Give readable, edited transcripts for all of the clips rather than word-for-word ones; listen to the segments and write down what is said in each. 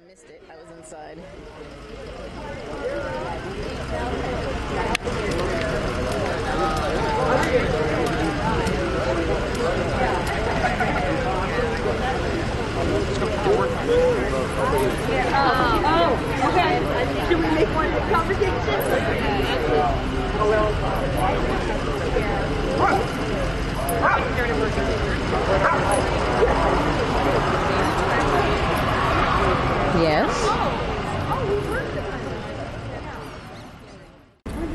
missed it. I was inside. Oh, okay. Should we make one of the conversations? Yes.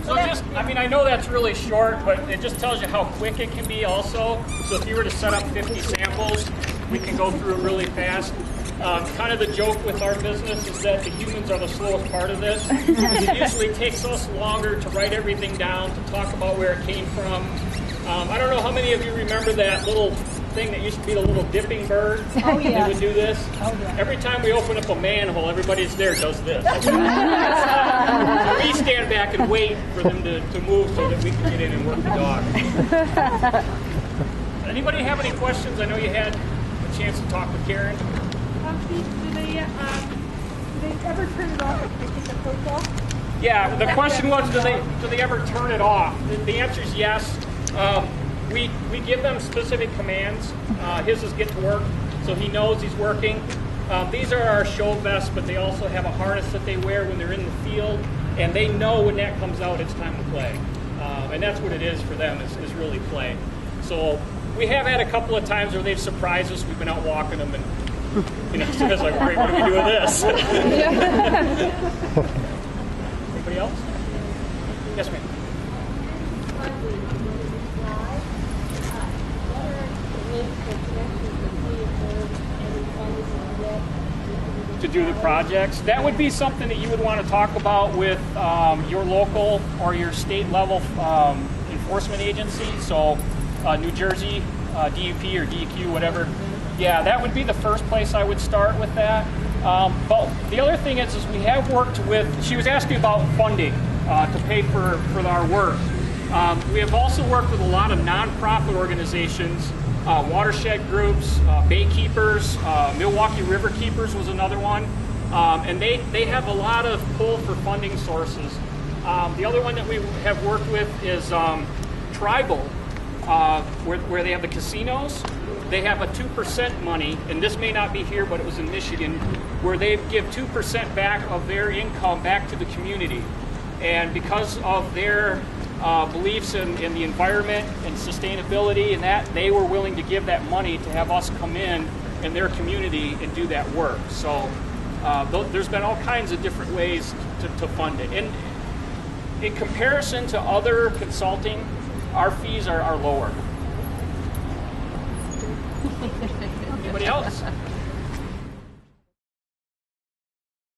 So just, I mean, I know that's really short, but it just tells you how quick it can be also. So if you were to set up 50 samples, we can go through it really fast. Kind of the joke with our business is that the humans are the slowest part of this. It usually takes us longer to write everything down, to talk about where it came from. I don't know how many of you remember that little thing that used to be the little dipping bird. Oh, yeah. They would do this. Oh, yeah. Every time we open up a manhole, everybody that's there does this. So we stand back and wait for them to move so that we can get in and work the dog. Anybody have any questions? I know you had a chance to talk with Karen. Do they ever turn it off if they take the coat off? Yeah, the question was, do they ever turn it off? The answer is yes. We give them specific commands. His is get to work, so he knows he's working. These are our show vests, but they also have a harness that they wear when they're in the field, and they know when that comes out, it's time to play. And that's what it is for them, is really play. So we have had a couple of times where they've surprised us. We've been out walking them, and so it's like, great, what do we do with this? Anybody else? Yes, ma'am. To do the projects, that would be something that you would want to talk about with your local or your state level enforcement agency. So New Jersey, DUP or DEQ, whatever. Yeah, that would be the first place I would start with that. But the other thing is we have worked with, she was asking about funding to pay for our work. We have also worked with a lot of nonprofit organizations, watershed groups, baykeepers, Milwaukee River Keepers was another one. And they have a lot of pull for funding sources. The other one that we have worked with is Tribal, where they have the casinos. They have a 2% money, and this may not be here, but it was in Michigan, where they give 2% back of their income back to the community. And because of their beliefs in the environment and sustainability and that, they were willing to give that money to have us come in their community and do that work. So there's been all kinds of different ways to fund it. And in comparison to other consulting, our fees are lower. Anybody else?